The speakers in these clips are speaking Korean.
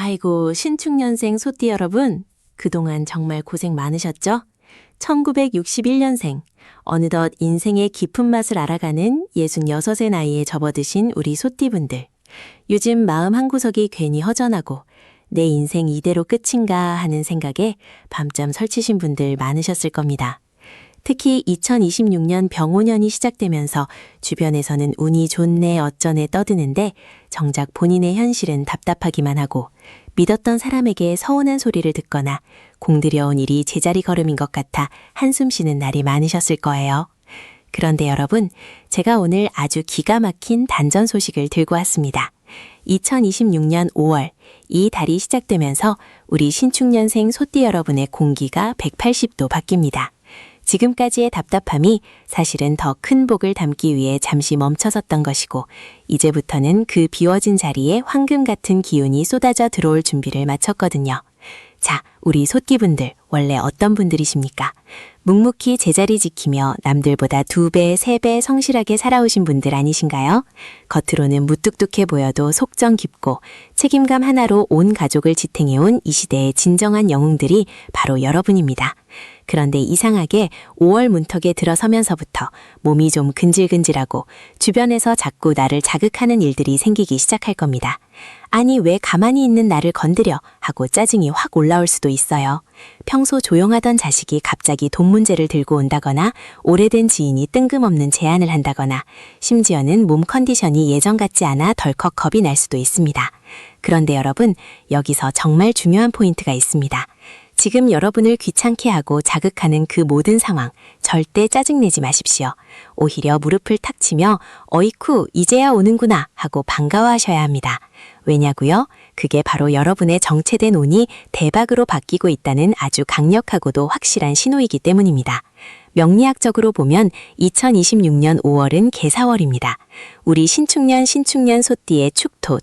아이고, 신축년생 소띠 여러분, 그동안 정말 고생 많으셨죠? 1961년생, 어느덧 인생의 깊은 맛을 알아가는 66의 나이에 접어드신 우리 소띠분들. 요즘 마음 한구석이 괜히 허전하고 내 인생 이대로 끝인가 하는 생각에 밤잠 설치신 분들 많으셨을 겁니다. 특히 2026년 병오년이 시작되면서 주변에서는 운이 좋네 어쩌네 떠드는데 정작 본인의 현실은 답답하기만 하고 믿었던 사람에게 서운한 소리를 듣거나 공들여온 일이 제자리 걸음인 것 같아 한숨 쉬는 날이 많으셨을 거예요. 그런데 여러분, 제가 오늘 아주 기가 막힌 단전 소식을 들고 왔습니다. 2026년 5월, 이 달이 시작되면서 우리 신축년생 소띠 여러분의 공기가 180도 바뀝니다. 지금까지의 답답함이 사실은 더 큰 복을 담기 위해 잠시 멈춰섰던 것이고 이제부터는 그 비워진 자리에 황금 같은 기운이 쏟아져 들어올 준비를 마쳤거든요. 자, 우리 소띠분들 원래 어떤 분들이십니까? 묵묵히 제자리 지키며 남들보다 2배, 3배 성실하게 살아오신 분들 아니신가요? 겉으로는 무뚝뚝해 보여도 속정 깊고 책임감 하나로 온 가족을 지탱해온 이 시대의 진정한 영웅들이 바로 여러분입니다. 그런데 이상하게 5월 문턱에 들어서면서부터 몸이 좀 근질근질하고 주변에서 자꾸 나를 자극하는 일들이 생기기 시작할 겁니다. 아니 왜 가만히 있는 나를 건드려 하고 짜증이 확 올라올 수도 있어요. 평소 조용하던 자식이 갑자기 돈 문제를 들고 온다거나 오래된 지인이 뜬금없는 제안을 한다거나 심지어는 몸 컨디션이 예전 같지 않아 덜컥 겁이 날 수도 있습니다. 그런데 여러분, 여기서 정말 중요한 포인트가 있습니다. 지금 여러분을 귀찮게 하고 자극하는 그 모든 상황 절대 짜증내지 마십시오. 오히려 무릎을 탁 치며 어이쿠 이제야 오는구나 하고 반가워하셔야 합니다. 왜냐고요? 그게 바로 여러분의 정체된 운이 대박으로 바뀌고 있다는 아주 강력하고도 확실한 신호이기 때문입니다. 명리학적으로 보면 2026년 5월은 개사월입니다. 우리 신축년 소띠의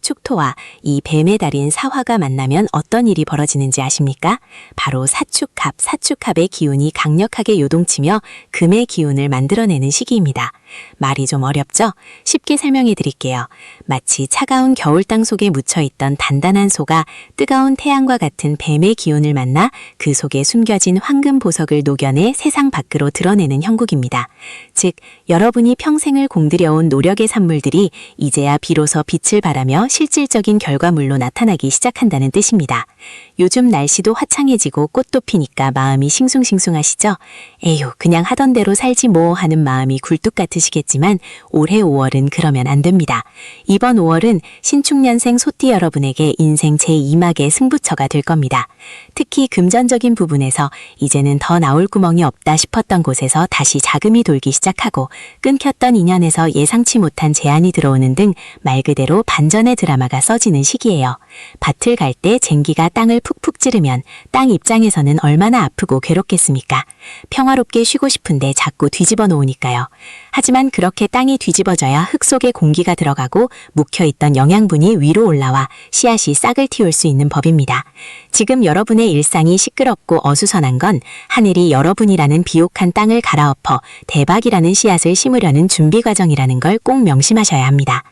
축토와 이 뱀의 달인 사화가 만나면 어떤 일이 벌어지는지 아십니까? 바로 사축합의 기운이 강력하게 요동치며 금의 기운을 만들어내는 시기입니다. 말이 좀 어렵죠? 쉽게 설명해 드릴게요. 마치 차가운 겨울 땅 속에 묻혀있던 단단한 소가 뜨거운 태양과 같은 뱀의 기운을 만나 그 속에 숨겨진 황금 보석을 녹여내 세상 밖으로 드러내는 형국입니다. 즉, 여러분이 평생을 공들여온 노력의 산물들이 이제야 비로소 빛을 발하며 실질적인 결과물로 나타나기 시작한다는 뜻입니다. 요즘 날씨도 화창해지고 꽃도 피니까 마음이 싱숭싱숭하시죠? 에휴, 그냥 하던 대로 살지 뭐 하는 마음이 굴뚝 같으시겠지만 올해 5월은 그러면 안 됩니다. 이번 5월은 신축년생 소띠 여러분에게 인생 제2막의 승부처가 될 겁니다. 특히 금전적인 부분에서 이제는 더 나올 구멍이 없다 싶었던 곳에서 다시 자금이 돌기 시작하고 끊겼던 인연에서 예상치 못한 제안이 들어오는 등 말 그대로 반전의 드라마가 써지는 시기예요. 밭을 갈 때 쟁기가 땅을 푹푹 찌르면 땅 입장에서는 얼마나 아프고 괴롭겠습니까? 평화롭게 쉬고 싶은데 자꾸 뒤집어 놓으니까요. 하지만 그렇게 땅이 뒤집어져야 흙 속에 공기가 들어가고 묵혀있던 영양분이 위로 올라와 씨앗이 싹을 틔울 수 있는 법입니다. 지금 여러분의 일상이 시끄럽고 어수선한 건 하늘이 여러분이라는 비옥한 땅을 갈아엎어 대박이라는 씨앗을 심으려는 준비 과정이라는 걸 꼭 명심하셔야 합니다.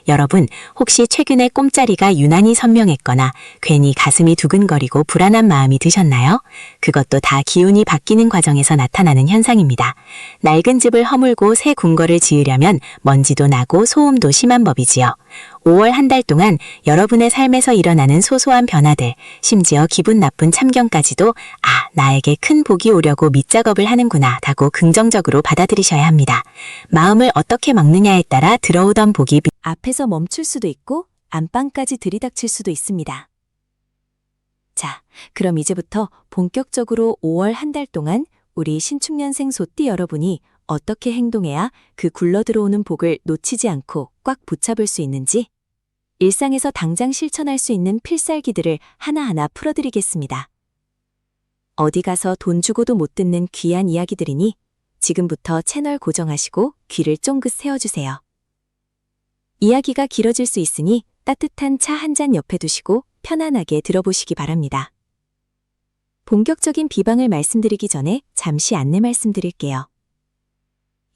여러분, 혹시 최근에 꿈자리가 유난히 선명했거나 괜히 가슴이 두근거리고 불안한 마음이 드셨나요? 그것도 다 기운이 바뀌는 과정에서 나타나는 현상입니다. 낡은 집을 허물고 새 궁궐을 지으려면 먼지도 나고 소음도 심한 법이지요. 5월 한 달 동안 여러분의 삶에서 일어나는 소소한 변화들, 심지어 기분 나쁜 참견까지도 나에게 큰 복이 오려고 밑작업을 하는구나 라고 긍정적으로 받아들이셔야 합니다. 마음을 어떻게 먹느냐에 따라 들어오던 복이 앞에서 멈출 수도 있고 안방까지 들이닥칠 수도 있습니다. 자, 그럼 이제부터 본격적으로 5월 한 달 동안 우리 신축년생 소띠 여러분이 어떻게 행동해야 그 굴러들어오는 복을 놓치지 않고 꽉 붙잡을 수 있는지 일상에서 당장 실천할 수 있는 필살기들을 하나하나 풀어드리겠습니다. 어디 가서 돈 주고도 못 듣는 귀한 이야기들이니 지금부터 채널 고정하시고 귀를 쫑긋 세워주세요. 이야기가 길어질 수 있으니 따뜻한 차 한 잔 옆에 두시고 편안하게 들어보시기 바랍니다. 본격적인 비방을 말씀드리기 전에 잠시 안내 말씀드릴게요.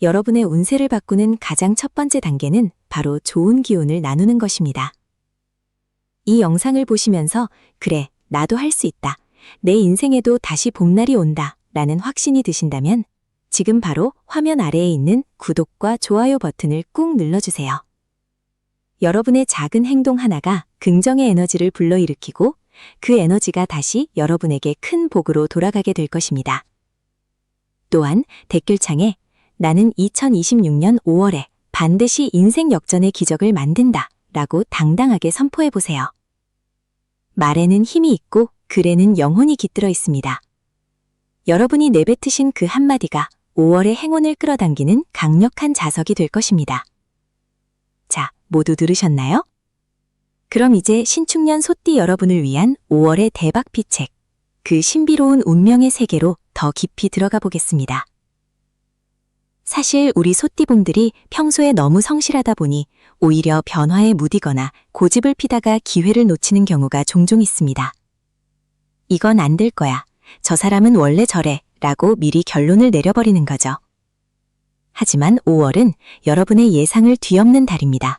여러분의 운세를 바꾸는 가장 첫 번째 단계는 바로 좋은 기운을 나누는 것입니다. 이 영상을 보시면서 그래, 나도 할 수 있다. 내 인생에도 다시 봄날이 온다. 라는 확신이 드신다면 지금 바로 화면 아래에 있는 구독과 좋아요 버튼을 꾹 눌러주세요. 여러분의 작은 행동 하나가 긍정의 에너지를 불러일으키고 그 에너지가 다시 여러분에게 큰 복으로 돌아가게 될 것입니다. 또한 댓글창에 나는 2026년 5월에 반드시 인생 역전의 기적을 만든다 라고 당당하게 선포해보세요. 말에는 힘이 있고 글에는 영혼이 깃들어 있습니다. 여러분이 내뱉으신 그 한마디가 5월의 행운을 끌어당기는 강력한 자석이 될 것입니다. 자, 모두 들으셨나요? 그럼 이제 신축년 소띠 여러분을 위한 5월의 대박 피책, 그 신비로운 운명의 세계로 더 깊이 들어가 보겠습니다. 사실 우리 소띠봉들이 평소에 너무 성실하다 보니 오히려 변화에 무디거나 고집을 피다가 기회를 놓치는 경우가 종종 있습니다. 이건 안 될 거야. 저 사람은 원래 저래 라고 미리 결론을 내려버리는 거죠. 하지만 5월은 여러분의 예상을 뒤엎는 달입니다.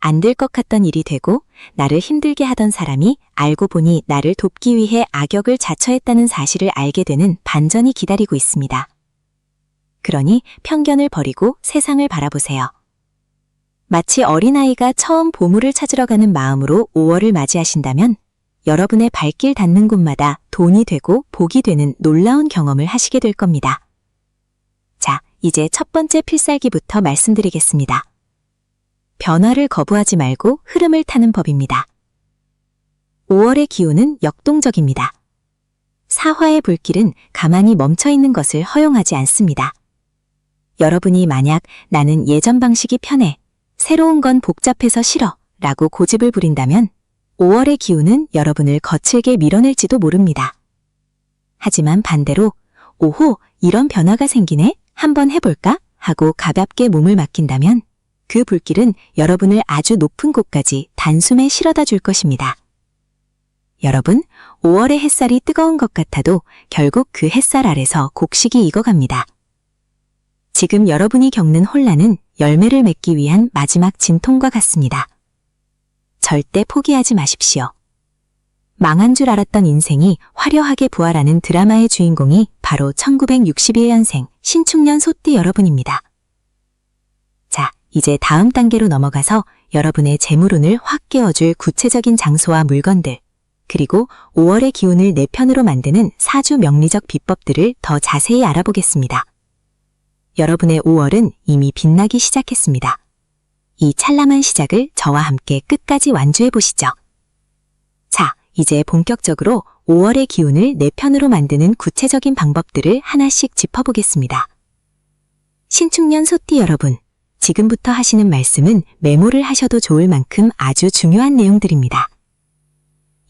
안 될 것 같던 일이 되고 나를 힘들게 하던 사람이 알고 보니 나를 돕기 위해 악역을 자처했다는 사실을 알게 되는 반전이 기다리고 있습니다. 그러니 편견을 버리고 세상을 바라보세요. 마치 어린아이가 처음 보물을 찾으러 가는 마음으로 5월을 맞이하신다면 여러분의 발길 닿는 곳마다 돈이 되고 복이 되는 놀라운 경험을 하시게 될 겁니다. 자, 이제 첫 번째 필살기부터 말씀드리겠습니다. 변화를 거부하지 말고 흐름을 타는 법입니다. 5월의 기운은 역동적입니다. 사화의 불길은 가만히 멈춰 있는 것을 허용하지 않습니다. 여러분이 만약 나는 예전 방식이 편해, 새로운 건 복잡해서 싫어 라고 고집을 부린다면 5월의 기운은 여러분을 거칠게 밀어낼지도 모릅니다. 하지만 반대로 오호, 이런 변화가 생기네? 한번 해볼까? 하고 가볍게 몸을 맡긴다면 그 불길은 여러분을 아주 높은 곳까지 단숨에 실어다 줄 것입니다. 여러분, 5월의 햇살이 뜨거운 것 같아도 결국 그 햇살 아래서 곡식이 익어갑니다. 지금 여러분이 겪는 혼란은 열매를 맺기 위한 마지막 진통과 같습니다. 절대 포기하지 마십시오. 망한 줄 알았던 인생이 화려하게 부활하는 드라마의 주인공이 바로 1961년생 신축년 소띠 여러분입니다. 자, 이제 다음 단계로 넘어가서 여러분의 재물운을 확 깨워줄 구체적인 장소와 물건들, 그리고 5월의 기운을 내 편으로 만드는 사주 명리적 비법들을 더 자세히 알아보겠습니다. 여러분의 5월은 이미 빛나기 시작했습니다. 이 찬란한 시작을 저와 함께 끝까지 완주해 보시죠. 자, 이제 본격적으로 5월의 기운을 내 편으로 만드는 구체적인 방법들을 하나씩 짚어보겠습니다. 신축년 소띠 여러분, 지금부터 하시는 말씀은 메모를 하셔도 좋을 만큼 아주 중요한 내용들입니다.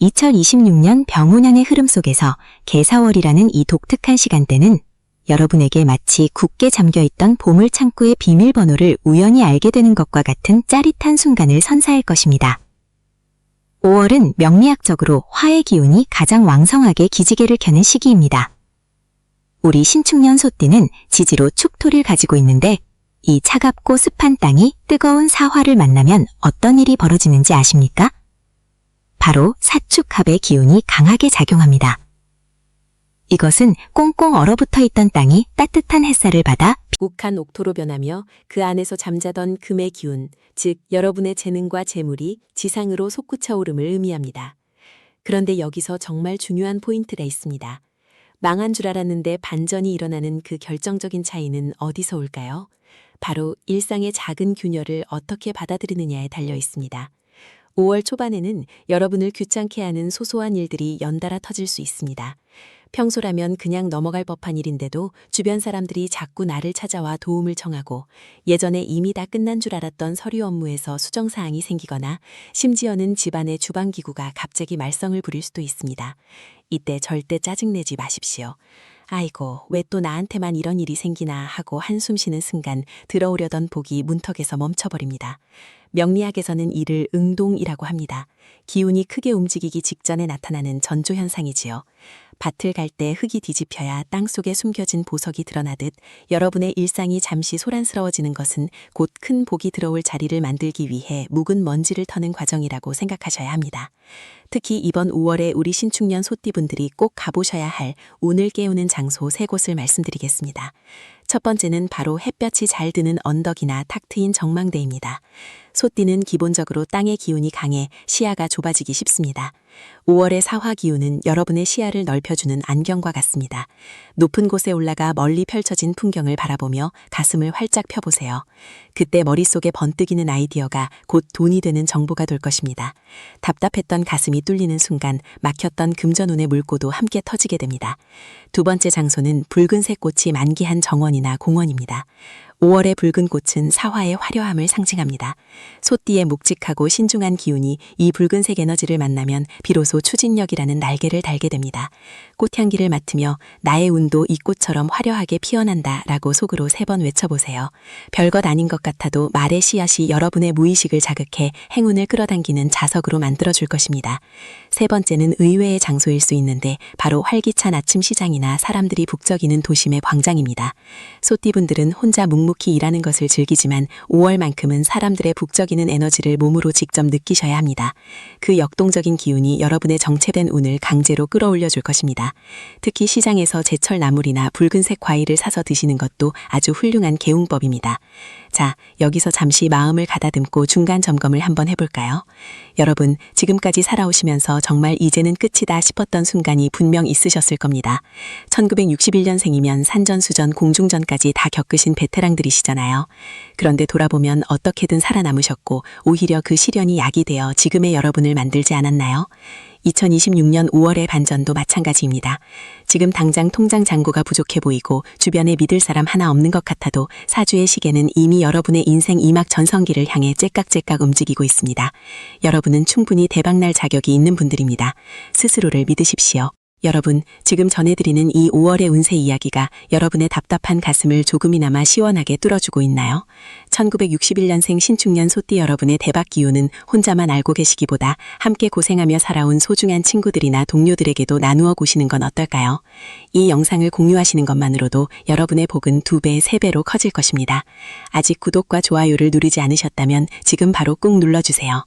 2026년 병운양의 흐름 속에서 개사월이라는 이 독특한 시간대는 여러분에게 마치 굳게 잠겨있던 보물창고의 비밀번호를 우연히 알게 되는 것과 같은 짜릿한 순간을 선사할 것입니다. 5월은 명리학적으로 화의 기운이 가장 왕성하게 기지개를 켜는 시기입니다. 우리 신축년 소띠는 지지로 축토를 가지고 있는데 이 차갑고 습한 땅이 뜨거운 사화를 만나면 어떤 일이 벌어지는지 아십니까? 바로 사축합의 기운이 강하게 작용합니다. 이것은 꽁꽁 얼어붙어 있던 땅이 따뜻한 햇살을 받아 욱한 옥토로 변하며 그 안에서 잠자던 금의 기운, 즉 여러분의 재능과 재물이 지상으로 솟구쳐 오름을 의미합니다. 그런데 여기서 정말 중요한 포인트가 있습니다. 망한 줄 알았는데 반전이 일어나는 그 결정적인 차이는 어디서 올까요? 바로 일상의 작은 균열을 어떻게 받아들이느냐에 달려 있습니다. 5월 초반에는 여러분을 귀찮게 하는 소소한 일들이 연달아 터질 수 있습니다. 평소라면 그냥 넘어갈 법한 일인데도 주변 사람들이 자꾸 나를 찾아와 도움을 청하고 예전에 이미 다 끝난 줄 알았던 서류 업무에서 수정사항이 생기거나 심지어는 집안의 주방기구가 갑자기 말썽을 부릴 수도 있습니다. 이때 절대 짜증내지 마십시오. 아이고, 왜 또 나한테만 이런 일이 생기나 하고 한숨 쉬는 순간 들어오려던 복이 문턱에서 멈춰버립니다. 명리학에서는 이를 응동이라고 합니다. 기운이 크게 움직이기 직전에 나타나는 전조현상이지요. 밭을 갈 때 흙이 뒤집혀야 땅속에 숨겨진 보석이 드러나듯 여러분의 일상이 잠시 소란스러워지는 것은 곧 큰 복이 들어올 자리를 만들기 위해 묵은 먼지를 터는 과정이라고 생각하셔야 합니다. 특히 이번 5월에 우리 신축년 소띠분들이 꼭 가보셔야 할 운을 깨우는 장소 3곳을 말씀드리겠습니다. 첫 번째는 바로 햇볕이 잘 드는 언덕이나 탁 트인 정망대입니다. 소띠는 기본적으로 땅의 기운이 강해 시야가 좁아지기 쉽습니다. 5월의 사화 기운은 여러분의 시야를 넓혀주는 안경과 같습니다. 높은 곳에 올라가 멀리 펼쳐진 풍경을 바라보며 가슴을 활짝 펴보세요. 그때 머릿속에 번뜩이는 아이디어가 곧 돈이 되는 정보가 될 것입니다. 답답했던 가슴이 뚫리는 순간 막혔던 금전운의 물꼬도 함께 터지게 됩니다. 두 번째 장소는 붉은색 꽃이 만개한 정원이나 공원입니다. 5월의 붉은 꽃은 사화의 화려함을 상징합니다. 소띠의 묵직하고 신중한 기운이 이 붉은색 에너지를 만나면 비로소 추진력이라는 날개를 달게 됩니다. 꽃향기를 맡으며 나의 운도 이 꽃처럼 화려하게 피어난다 라고 속으로 3번 외쳐보세요. 별것 아닌 것 같아도 말의 씨앗이 여러분의 무의식을 자극해 행운을 끌어당기는 자석으로 만들어줄 것입니다. 세 번째는 의외의 장소일 수 있는데 바로 활기찬 아침 시장이나 사람들이 북적이는 도심의 광장입니다. 소띠분들은 혼자 묵묵히 일하는 것을 즐기지만 5월만큼은 사람들의 북적이는 에너지를 몸으로 직접 느끼셔야 합니다. 그 역동적인 기운이 여러분의 정체된 운을 강제로 끌어올려 줄 것입니다. 특히 시장에서 제철 나물이나 붉은색 과일을 사서 드시는 것도 아주 훌륭한 개운법입니다. 자, 여기서 잠시 마음을 가다듬고 중간 점검을 한번 해볼까요? 여러분, 지금까지 살아오시면서 정말 이제는 끝이다 싶었던 순간이 분명 있으셨을 겁니다. 1961년생이면 산전수전 공중전까지 다 겪으신 베테랑들이시잖아요. 그런데 돌아보면 어떻게든 살아남으셨고 오히려 그 시련이 약이 되어 지금의 여러분을 만들지 않았나요? 2026년 5월의 반전도 마찬가지입니다. 지금 당장 통장 잔고가 부족해 보이고 주변에 믿을 사람 하나 없는 것 같아도 사주의 시계는 이미 여러분의 인생 2막 전성기를 향해 째깍째깍 움직이고 있습니다. 여러분은 충분히 대박날 자격이 있는 분들입니다. 스스로를 믿으십시오. 여러분, 지금 전해드리는 이 5월의 운세 이야기가 여러분의 답답한 가슴을 조금이나마 시원하게 뚫어주고 있나요? 1961년생 신축년 소띠 여러분의 대박 기운은 혼자만 알고 계시기보다 함께 고생하며 살아온 소중한 친구들이나 동료들에게도 나누어 보시는 건 어떨까요? 이 영상을 공유하시는 것만으로도 여러분의 복은 2배, 3배로 커질 것입니다. 아직 구독과 좋아요를 누르지 않으셨다면 지금 바로 꾹 눌러주세요.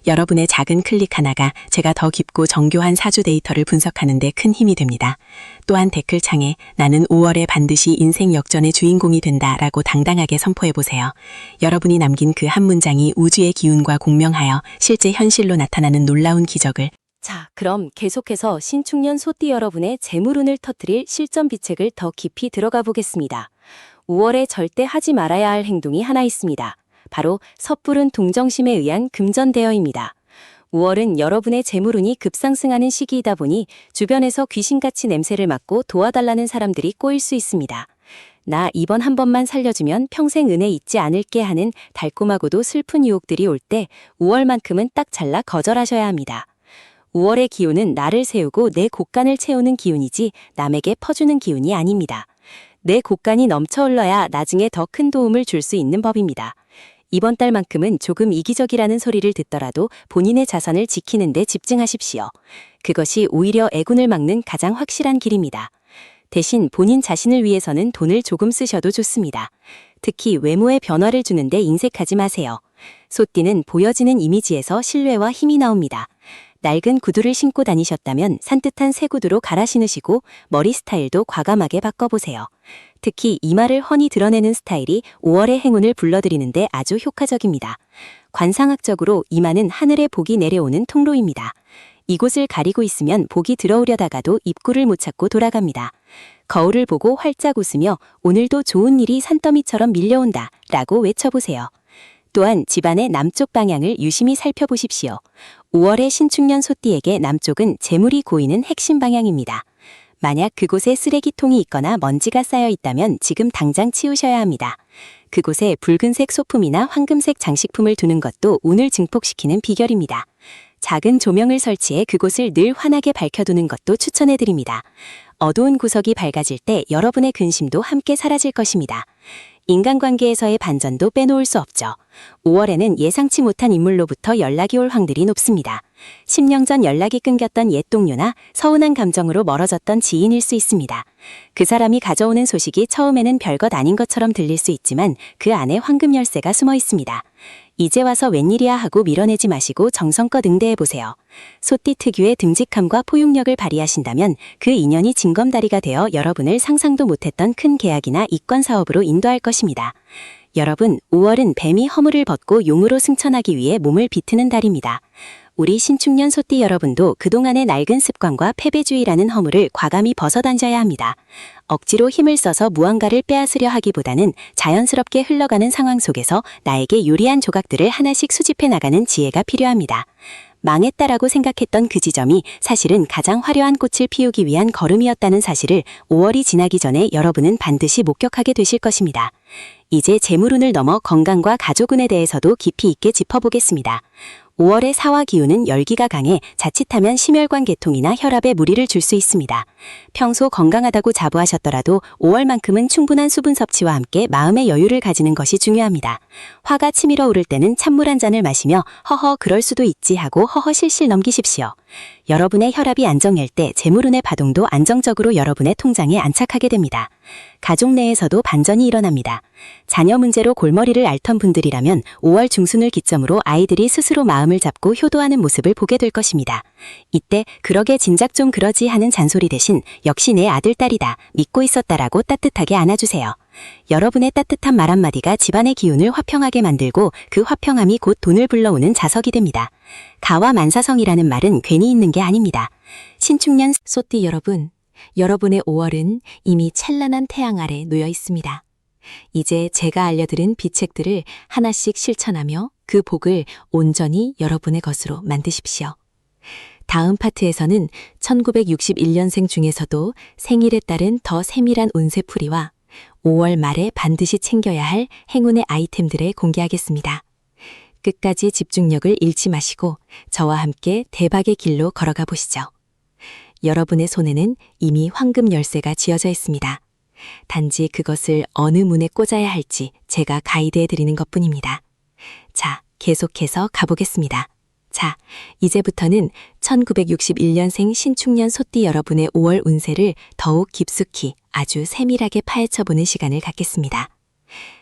여러분의 작은 클릭 하나가 제가 더 깊고 정교한 사주 데이터를 분석하는 데 큰 힘이 됩니다. 또한 댓글창에 나는 5월에 반드시 인생 역전의 주인공이 된다 라고 당당하게 선포해보세요. 여러분이 남긴 그 한 문장이 우주의 기운과 공명하여 실제 현실로 나타나는 놀라운 기적을. 자, 그럼 계속해서 신축년 소띠 여러분의 재물운을 터뜨릴 실전 비책을 더 깊이 들어가 보겠습니다. 5월에 절대 하지 말아야 할 행동이 하나 있습니다. 바로 섣부른 동정심에 의한 금전대여입니다. 5월은 여러분의 재물운이 급상승하는 시기이다 보니 주변에서 귀신같이 냄새를 맡고 도와달라는 사람들이 꼬일 수 있습니다. 나 이번 한 번만 살려주면 평생 은혜 잊지 않을게 하는 달콤하고도 슬픈 유혹들이 올 때 5월만큼은 딱 잘라 거절하셔야 합니다. 5월의 기운은 나를 세우고 내 곳간을 채우는 기운이지 남에게 퍼주는 기운이 아닙니다. 내 곳간이 넘쳐 흘러야 나중에 더 큰 도움을 줄 수 있는 법입니다. 이번 달만큼은 조금 이기적이라는 소리를 듣더라도 본인의 자산을 지키는 데 집중하십시오. 그것이 오히려 애군을 막는 가장 확실한 길입니다. 대신 본인 자신을 위해서는 돈을 조금 쓰셔도 좋습니다. 특히 외모에 변화를 주는데 인색하지 마세요. 소띠는 보여지는 이미지에서 신뢰와 힘이 나옵니다. 낡은 구두를 신고 다니셨다면 산뜻한 새 구두로 갈아 신으시고 머리 스타일도 과감하게 바꿔보세요. 특히 이마를 훤히 드러내는 스타일이 5월의 행운을 불러들이는데 아주 효과적입니다. 관상학적으로 이마는 하늘의 복이 내려오는 통로입니다. 이곳을 가리고 있으면 복이 들어오려다가도 입구를 못 찾고 돌아갑니다. 거울을 보고 활짝 웃으며 오늘도 좋은 일이 산더미처럼 밀려온다 라고 외쳐보세요. 또한 집안의 남쪽 방향을 유심히 살펴보십시오. 5월의 신축년 소띠에게 남쪽은 재물이 고이는 핵심 방향입니다. 만약 그곳에 쓰레기통이 있거나 먼지가 쌓여 있다면 지금 당장 치우셔야 합니다. 그곳에 붉은색 소품이나 황금색 장식품을 두는 것도 운을 증폭시키는 비결입니다. 작은 조명을 설치해 그곳을 늘 환하게 밝혀두는 것도 추천해드립니다. 어두운 구석이 밝아질 때 여러분의 근심도 함께 사라질 것입니다. 인간관계에서의 반전도 빼놓을 수 없죠. 5월에는 예상치 못한 인물로부터 연락이 올 확률이 높습니다. 10년 전 연락이 끊겼던 옛 동료나 서운한 감정으로 멀어졌던 지인일 수 있습니다. 그 사람이 가져오는 소식이 처음에는 별것 아닌 것처럼 들릴 수 있지만 그 안에 황금 열쇠가 숨어 있습니다. 이제 와서 웬일이야 하고 밀어내지 마시고 정성껏 응대해보세요. 소띠 특유의 듬직함과 포용력을 발휘하신다면 그 인연이 징검다리가 되어 여러분을 상상도 못했던 큰 계약이나 이권 사업으로 인도할 것입니다. 여러분, 5월은 뱀이 허물을 벗고 용으로 승천하기 위해 몸을 비트는 달입니다. 우리 신축년 소띠 여러분도 그동안의 낡은 습관과 패배주의라는 허물을 과감히 벗어던져야 합니다. 억지로 힘을 써서 무언가를 빼앗으려 하기보다는 자연스럽게 흘러가는 상황 속에서 나에게 유리한 조각들을 하나씩 수집해 나가는 지혜가 필요합니다. 망했다라고 생각했던 그 지점이 사실은 가장 화려한 꽃을 피우기 위한 걸음이었다는 사실을 5월이 지나기 전에 여러분은 반드시 목격하게 되실 것입니다. 이제 재물운을 넘어 건강과 가족운에 대해서도 깊이 있게 짚어보겠습니다. 5월의 사화 기운은 열기가 강해 자칫하면 심혈관 계통이나 혈압에 무리를 줄 수 있습니다. 평소 건강하다고 자부하셨더라도 5월만큼은 충분한 수분 섭취와 함께 마음의 여유를 가지는 것이 중요합니다. 화가 치밀어 오를 때는 찬물 한 잔을 마시며 허허 그럴 수도 있지 하고 허허 실실 넘기십시오. 여러분의 혈압이 안정될 때 재물운의 파동도 안정적으로 여러분의 통장에 안착하게 됩니다. 가족 내에서도 반전이 일어납니다. 자녀 문제로 골머리를 앓던 분들이라면 5월 중순을 기점으로 아이들이 스스로 마음을 잡고 효도하는 모습을 보게 될 것입니다. 이때 그러게 진작 좀 그러지 하는 잔소리 대신 역시 내 아들 딸이다 믿고 있었다라고 따뜻하게 안아주세요. 여러분의 따뜻한 말 한마디가 집안의 기운을 화평하게 만들고 그 화평함이 곧 돈을 불러오는 자석이 됩니다. 가와 만사성이라는 말은 괜히 있는 게 아닙니다. 신축년 소띠 여러분, 여러분의 5월은 이미 찬란한 태양 아래 놓여 있습니다. 이제 제가 알려드린 비책들을 하나씩 실천하며 그 복을 온전히 여러분의 것으로 만드십시오. 다음 파트에서는 1961년생 중에서도 생일에 따른 더 세밀한 운세풀이와 5월 말에 반드시 챙겨야 할 행운의 아이템들을 공개하겠습니다. 끝까지 집중력을 잃지 마시고 저와 함께 대박의 길로 걸어가 보시죠. 여러분의 손에는 이미 황금 열쇠가 쥐어져 있습니다. 단지 그것을 어느 문에 꽂아야 할지 제가 가이드해 드리는 것뿐입니다. 자, 계속해서 가보겠습니다. 자, 이제부터는 1961년생 신축년 소띠 여러분의 5월 운세를 더욱 깊숙이 아주 세밀하게 파헤쳐보는 시간을 갖겠습니다.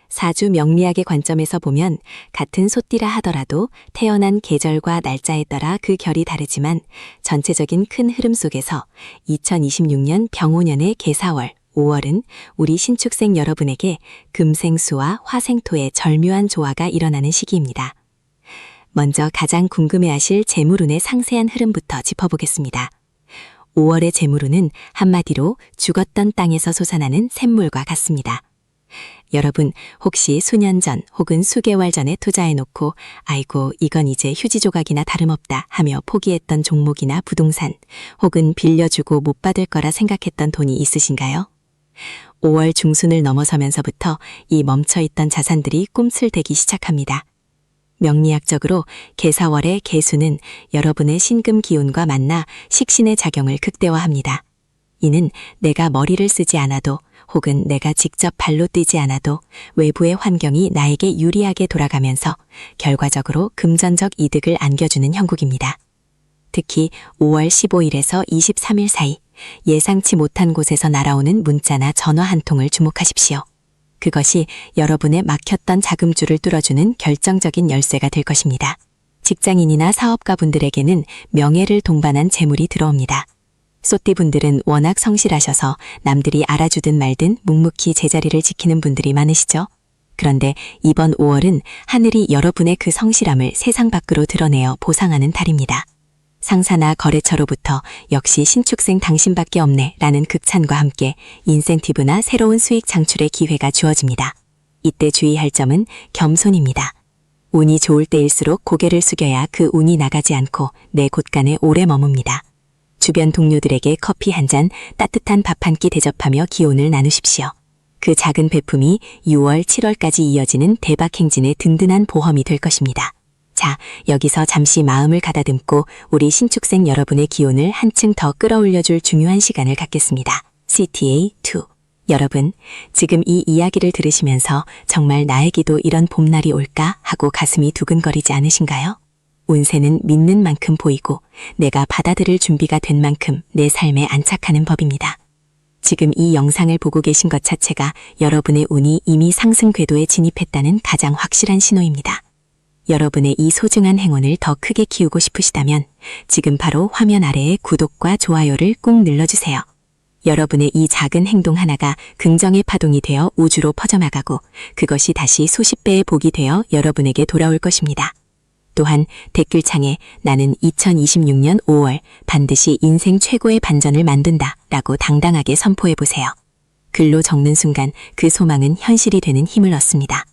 사주 명리학의 관점에서 보면 같은 소띠라 하더라도 태어난 계절과 날짜에 따라 그 결이 다르지만 전체적인 큰 흐름 속에서 2026년 병오년의 계사월 5월은 우리 신축생 여러분에게 금생수와 화생토의 절묘한 조화가 일어나는 시기입니다. 먼저 가장 궁금해하실 재물운의 상세한 흐름부터 짚어보겠습니다. 5월의 재물운은 한마디로 죽었던 땅에서 솟아나는 샘물과 같습니다. 여러분 혹시 수년 전 혹은 수개월 전에 투자해놓고 아이고 이건 이제 휴지 조각이나 다름없다 하며 포기했던 종목이나 부동산 혹은 빌려주고 못 받을 거라 생각했던 돈이 있으신가요? 5월 중순을 넘어서면서부터 이 멈춰있던 자산들이 꿈틀대기 시작합니다. 명리학적으로 계사월의 계수는 여러분의 신금 기운과 만나 식신의 작용을 극대화합니다. 이는 내가 머리를 쓰지 않아도 혹은 내가 직접 발로 뛰지 않아도 외부의 환경이 나에게 유리하게 돌아가면서 결과적으로 금전적 이득을 안겨주는 형국입니다. 특히 5월 15일에서 23일 사이 예상치 못한 곳에서 날아오는 문자나 전화 한 통을 주목하십시오. 그것이 여러분의 막혔던 자금줄을 뚫어주는 결정적인 열쇠가 될 것입니다. 직장인이나 사업가분들에게는 명예를 동반한 재물이 들어옵니다. 소띠분들은 워낙 성실하셔서 남들이 알아주든 말든 묵묵히 제자리를 지키는 분들이 많으시죠? 그런데 이번 5월은 하늘이 여러분의 그 성실함을 세상 밖으로 드러내어 보상하는 달입니다. 상사나 거래처로부터 역시 신축생 당신밖에 없네 라는 극찬과 함께 인센티브나 새로운 수익 창출의 기회가 주어집니다. 이때 주의할 점은 겸손입니다. 운이 좋을 때일수록 고개를 숙여야 그 운이 나가지 않고 내 곳간에 오래 머뭅니다. 주변 동료들에게 커피 한 잔, 따뜻한 밥 한 끼 대접하며 기운을 나누십시오. 그 작은 베품이 6월, 7월까지 이어지는 대박 행진의 든든한 보험이 될 것입니다. 자, 여기서 잠시 마음을 가다듬고 우리 신축생 여러분의 기운을 한층 더 끌어올려줄 중요한 시간을 갖겠습니다. CTA2. 여러분, 지금 이 이야기를 들으시면서 정말 나에게도 이런 봄날이 올까 하고 가슴이 두근거리지 않으신가요? 운세는 믿는 만큼 보이고 내가 받아들일 준비가 된 만큼 내 삶에 안착하는 법입니다. 지금 이 영상을 보고 계신 것 자체가 여러분의 운이 이미 상승 궤도에 진입했다는 가장 확실한 신호입니다. 여러분의 이 소중한 행운을 더 크게 키우고 싶으시다면 지금 바로 화면 아래에 구독과 좋아요를 꾹 눌러주세요. 여러분의 이 작은 행동 하나가 긍정의 파동이 되어 우주로 퍼져나가고 그것이 다시 수십 배의 복이 되어 여러분에게 돌아올 것입니다. 또한 댓글창에 나는 2026년 5월 반드시 인생 최고의 반전을 만든다 라고 당당하게 선포해보세요. 글로 적는 순간 그 소망은 현실이 되는 힘을 얻습니다.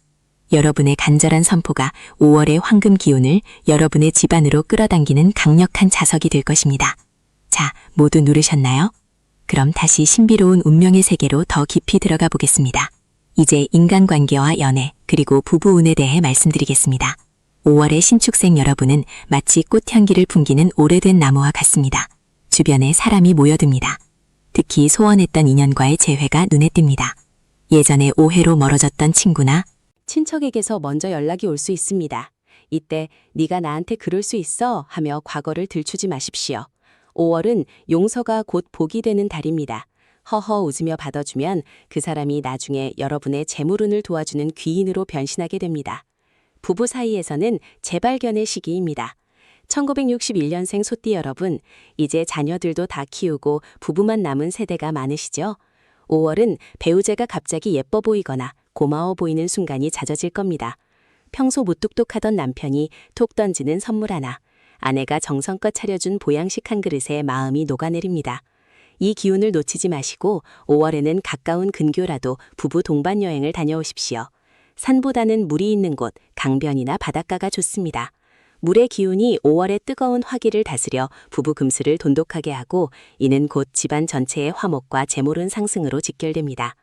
여러분의 간절한 선포가 5월의 황금 기운을 여러분의 집안으로 끌어당기는 강력한 자석이 될 것입니다. 자, 모두 누르셨나요? 그럼 다시 신비로운 운명의 세계로 더 깊이 들어가 보겠습니다. 이제 인간관계와 연애, 그리고 부부운에 대해 말씀드리겠습니다. 5월의 신축생 여러분은 마치 꽃향기를 풍기는 오래된 나무와 같습니다. 주변에 사람이 모여듭니다. 특히 소원했던 인연과의 재회가 눈에 띕니다. 예전에 오해로 멀어졌던 친구나 친척에게서 먼저 연락이 올 수 있습니다. 이때 네가 나한테 그럴 수 있어 하며 과거를 들추지 마십시오. 5월은 용서가 곧 복이 되는 달입니다. 허허 웃으며 받아주면 그 사람이 나중에 여러분의 재물운을 도와주는 귀인으로 변신하게 됩니다. 부부 사이에서는 재발견의 시기입니다. 1961년생 소띠 여러분, 이제 자녀들도 다 키우고 부부만 남은 세대가 많으시죠? 5월은 배우자가 갑자기 예뻐 보이거나 고마워 보이는 순간이 잦아질 겁니다. 평소 무뚝뚝하던 남편이 톡 던지는 선물 하나, 아내가 정성껏 차려준 보양식 한 그릇에 마음이 녹아내립니다. 이 기운을 놓치지 마시고 5월에는 가까운 근교라도 부부 동반 여행을 다녀오십시오. 산보다는 물이 있는 곳, 강변이나 바닷가가 좋습니다. 물의 기운이 5월의 뜨거운 화기를 다스려 부부 금슬을 돈독하게 하고 이는 곧 집안 전체의 화목과 재물운 상승으로 직결됩니다.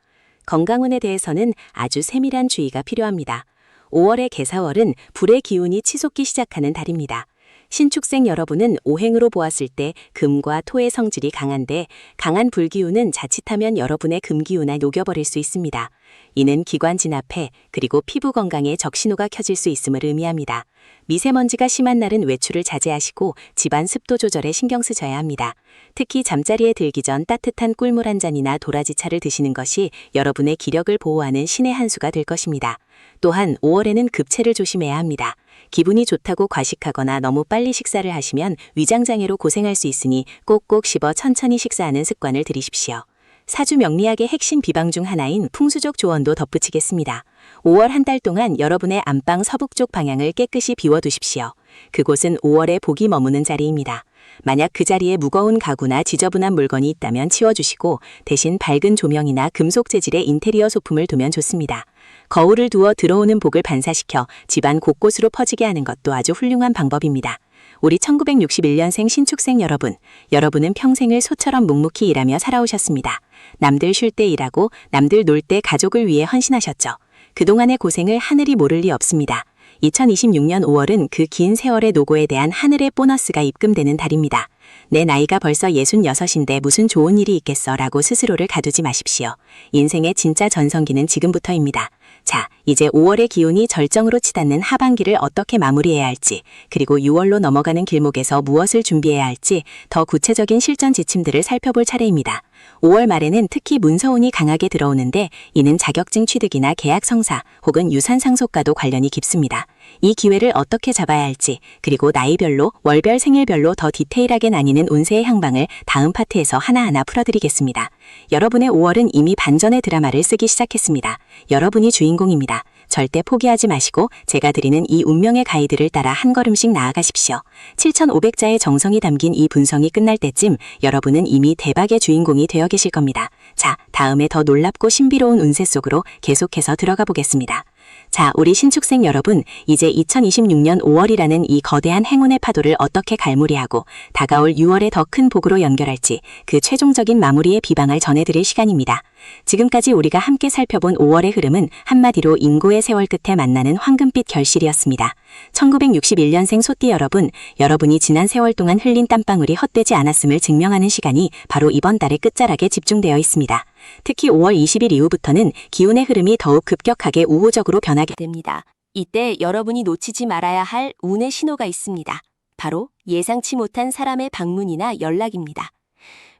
건강운에 대해서는 아주 세밀한 주의가 필요합니다. 5월의 개사월은 불의 기운이 치솟기 시작하는 달입니다. 신축생 여러분은 오행으로 보았을 때 금과 토의 성질이 강한데 강한 불기운은 자칫하면 여러분의 금기운을 녹여버릴 수 있습니다. 이는 기관 진압해 그리고 피부 건강에 적신호가 켜질 수 있음을 의미합니다. 미세먼지가 심한 날은 외출을 자제하시고 집안 습도 조절에 신경 쓰셔야 합니다. 특히 잠자리에 들기 전 따뜻한 꿀물 한 잔이나 도라지차를 드시는 것이 여러분의 기력을 보호하는 신의 한 수가 될 것입니다. 또한 5월에는 급체를 조심해야 합니다. 기분이 좋다고 과식하거나 너무 빨리 식사를 하시면 위장장애로 고생할 수 있으니 꼭꼭 씹어 천천히 식사하는 습관을 들이십시오. 사주 명리학의 핵심 비방 중 하나인 풍수적 조언도 덧붙이겠습니다. 5월 한 달 동안 여러분의 안방 서북쪽 방향을 깨끗이 비워두십시오. 그곳은 5월에 복이 머무는 자리입니다. 만약 그 자리에 무거운 가구나 지저분한 물건이 있다면 치워주시고 대신 밝은 조명이나 금속 재질의 인테리어 소품을 두면 좋습니다. 거울을 두어 들어오는 복을 반사시켜 집안 곳곳으로 퍼지게 하는 것도 아주 훌륭한 방법입니다. 우리 1961년생 신축생 여러분, 여러분은 평생을 소처럼 묵묵히 일하며 살아오셨습니다. 남들 쉴 때 일하고 남들 놀 때 가족을 위해 헌신하셨죠. 그동안의 고생을 하늘이 모를 리 없습니다. 2026년 5월은 그 긴 세월의 노고에 대한 하늘의 보너스가 입금되는 달입니다. 내 나이가 벌써 66인데 무슨 좋은 일이 있겠어 라고 스스로를 가두지 마십시오. 인생의 진짜 전성기는 지금부터입니다. 자, 이제 5월의 기운이 절정으로 치닫는 하반기를 어떻게 마무리해야 할지, 그리고 6월로 넘어가는 길목에서 무엇을 준비해야 할지 더 구체적인 실전 지침들을 살펴볼 차례입니다. 5월 말에는 특히 문서운이 강하게 들어오는데 이는 자격증 취득이나 계약 성사 혹은 유산 상속과도 관련이 깊습니다. 이 기회를 어떻게 잡아야 할지, 그리고 나이별로, 월별, 생일별로 더 디테일하게 나뉘는 운세의 향방을 다음 파트에서 하나하나 풀어드리겠습니다. 여러분의 5월은 이미 반전의 드라마를 쓰기 시작했습니다. 여러분이 주인공입니다. 절대 포기하지 마시고 제가 드리는 이 운명의 가이드를 따라 한 걸음씩 나아가십시오. 7,500자의 정성이 담긴 이 분성이 끝날 때쯤 여러분은 이미 대박의 주인공이 되어 계실 겁니다. 자, 다음에 더 놀랍고 신비로운 운세 속으로 계속해서 들어가 보겠습니다. 자, 우리 신축생 여러분, 이제 2026년 5월이라는 이 거대한 행운의 파도를 어떻게 갈무리하고 다가올 6월의 더 큰 복으로 연결할지 그 최종적인 마무리의 비방을 전해드릴 시간입니다. 지금까지 우리가 함께 살펴본 5월의 흐름은 한마디로 인고의 세월 끝에 만나는 황금빛 결실이었습니다. 1961년생 소띠 여러분, 여러분이 지난 세월 동안 흘린 땀방울이 헛되지 않았음을 증명하는 시간이 바로 이번 달의 끝자락에 집중되어 있습니다. 특히 5월 20일 이후부터는 기운의 흐름이 더욱 급격하게 우호적으로 변하게 됩니다. 이때 여러분이 놓치지 말아야 할 운의 신호가 있습니다. 바로 예상치 못한 사람의 방문이나 연락입니다.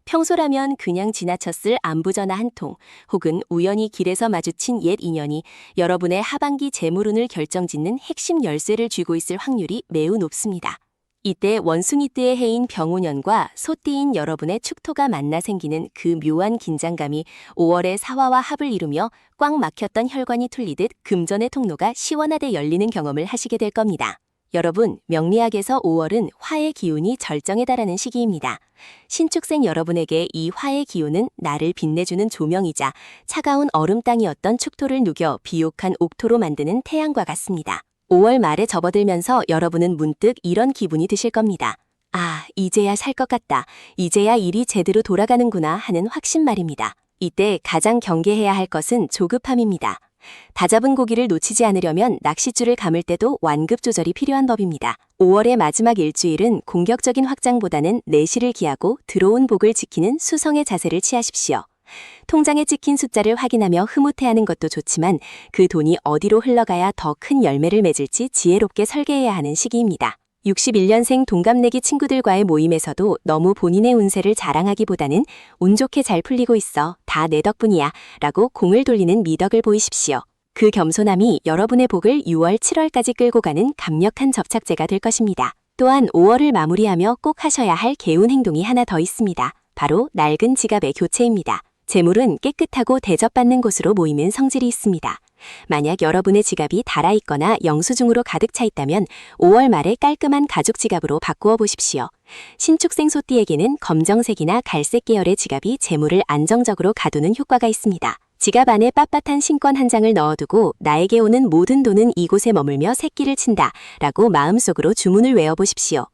평소라면 그냥 지나쳤을 안부전화 한 통, 혹은 우연히 길에서 마주친 옛 인연이 여러분의 하반기 재물운을 결정짓는 핵심 열쇠를 쥐고 있을 확률이 매우 높습니다. 이때 원숭이띠의 해인 병오년과 소띠인 여러분의 축토가 만나 생기는 그 묘한 긴장감이 5월의 사화와 합을 이루며 꽉 막혔던 혈관이 뚫리듯 금전의 통로가 시원하게 열리는 경험을 하시게 될 겁니다. 여러분, 명리학에서 5월은 화의 기운이 절정에 달하는 시기입니다. 신축생 여러분에게 이 화의 기운은 나를 빛내주는 조명이자 차가운 얼음 땅이었던 축토를 누겨 비옥한 옥토로 만드는 태양과 같습니다. 5월 말에 접어들면서 여러분은 문득 이런 기분이 드실 겁니다. 아, 이제야 살 것 같다. 이제야 일이 제대로 돌아가는구나 하는 확신 말입니다. 이때 가장 경계해야 할 것은 조급함입니다. 다잡은 고기를 놓치지 않으려면 낚싯줄을 감을 때도 완급 조절이 필요한 법입니다. 5월의 마지막 일주일은 공격적인 확장보다는 내실을 기하고 들어온 복을 지키는 수성의 자세를 취하십시오. 통장에 찍힌 숫자를 확인하며 흐뭇해하는 것도 좋지만 그 돈이 어디로 흘러가야 더 큰 열매를 맺을지 지혜롭게 설계해야 하는 시기입니다. 61년생 동갑내기 친구들과의 모임에서도 너무 본인의 운세를 자랑하기보다는 운 좋게 잘 풀리고 있어, 다 내 덕분이야 라고 공을 돌리는 미덕을 보이십시오. 그 겸손함이 여러분의 복을 6월, 7월까지 끌고 가는 강력한 접착제가 될 것입니다. 또한 5월을 마무리하며 꼭 하셔야 할 개운 행동이 하나 더 있습니다. 바로 낡은 지갑의 교체입니다. 재물은 깨끗하고 대접받는 곳으로 모이는 성질이 있습니다. 만약 여러분의 지갑이 닳아있거나 영수증으로 가득 차 있다면 5월 말에 깔끔한 가죽 지갑으로 바꾸어 보십시오. 신축생 소띠에게는 검정색이나 갈색 계열의 지갑이 재물을 안정적으로 가두는 효과가 있습니다. 지갑 안에 빳빳한 신권 한 장을 넣어두고 나에게 오는 모든 돈은 이곳에 머물며 새끼를 친다 라고 마음속으로 주문을 외워보십시오.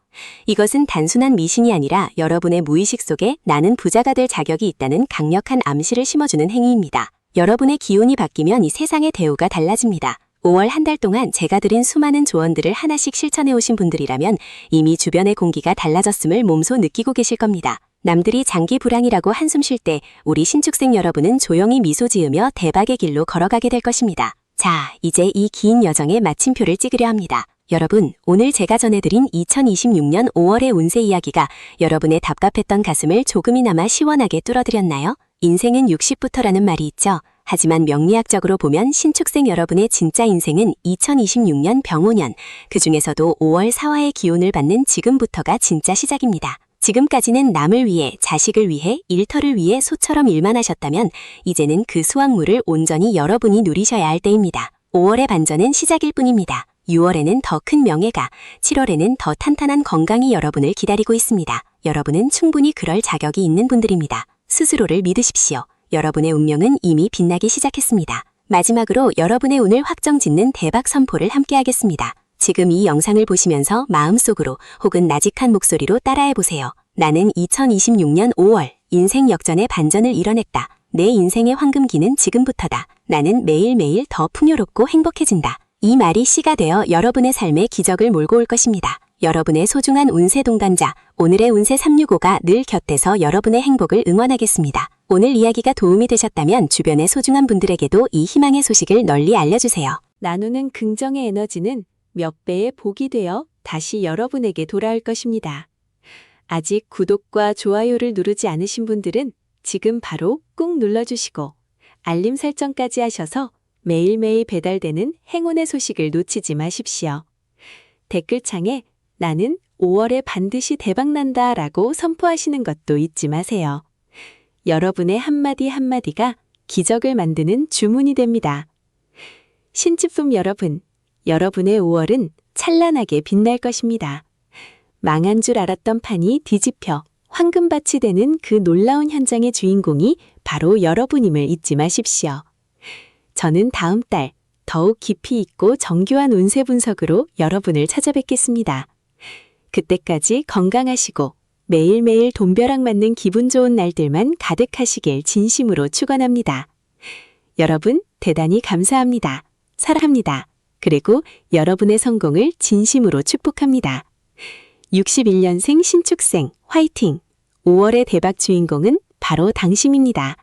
이것은 단순한 미신이 아니라 여러분의 무의식 속에 나는 부자가 될 자격이 있다는 강력한 암시를 심어주는 행위입니다. 여러분의 기운이 바뀌면 이 세상의 대우가 달라집니다. 5월 한 달 동안 제가 드린 수많은 조언들을 하나씩 실천해 오신 분들이라면 이미 주변의 공기가 달라졌음을 몸소 느끼고 계실 겁니다. 남들이 장기 불황이라고 한숨 쉴 때 우리 신축생 여러분은 조용히 미소 지으며 대박의 길로 걸어가게 될 것입니다. 자, 이제 이 긴 여정의 마침표를 찍으려 합니다. 여러분, 오늘 제가 전해드린 2026년 5월의 운세 이야기가 여러분의 답답했던 가슴을 조금이나마 시원하게 뚫어드렸나요? 인생은 60부터라는 말이 있죠. 하지만 명리학적으로 보면 신축생 여러분의 진짜 인생은 2026년 병오년, 그 중에서도 5월 사화의 기운을 받는 지금부터가 진짜 시작입니다. 지금까지는 남을 위해, 자식을 위해, 일터를 위해 소처럼 일만 하셨다면 이제는 그 수확물을 온전히 여러분이 누리셔야 할 때입니다. 5월의 반전은 시작일 뿐입니다. 6월에는 더 큰 명예가, 7월에는 더 탄탄한 건강이 여러분을 기다리고 있습니다. 여러분은 충분히 그럴 자격이 있는 분들입니다. 스스로를 믿으십시오. 여러분의 운명은 이미 빛나기 시작했습니다. 마지막으로 여러분의 운을 확정짓는 대박 선포를 함께 하겠습니다. 지금 이 영상을 보시면서 마음속으로 혹은 나직한 목소리로 따라해보세요. 나는 2026년 5월 인생 역전의 반전을 이뤄냈다. 내 인생의 황금기는 지금부터다. 나는 매일매일 더 풍요롭고 행복해진다. 이 말이 씨가 되어 여러분의 삶에 기적을 몰고 올 것입니다. 여러분의 소중한 운세 동반자, 오늘의 운세 365가 늘 곁에서 여러분의 행복을 응원하겠습니다. 오늘 이야기가 도움이 되셨다면 주변의 소중한 분들에게도 이 희망의 소식을 널리 알려주세요. 나누는 긍정의 에너지는 몇 배의 복이 되어 다시 여러분에게 돌아올 것입니다. 아직 구독과 좋아요를 누르지 않으신 분들은 지금 바로 꾹 눌러주시고 알림 설정까지 하셔서 매일매일 배달되는 행운의 소식을 놓치지 마십시오. 댓글창에 나는 5월에 반드시 대박난다 라고 선포하시는 것도 잊지 마세요. 여러분의 한마디 한마디가 기적을 만드는 주문이 됩니다. 신축품 여러분, 여러분의 5월은 찬란하게 빛날 것입니다. 망한 줄 알았던 판이 뒤집혀 황금밭이 되는 그 놀라운 현장의 주인공이 바로 여러분임을 잊지 마십시오. 저는 다음 달 더욱 깊이 있고 정교한 운세 분석으로 여러분을 찾아뵙겠습니다. 그때까지 건강하시고 매일매일 돈벼락 맞는 기분 좋은 날들만 가득하시길 진심으로 축원합니다. 여러분 대단히 감사합니다. 사랑합니다. 그리고 여러분의 성공을 진심으로 축복합니다. 61년생 신축생 화이팅! 5월의 대박 주인공은 바로 당신입니다.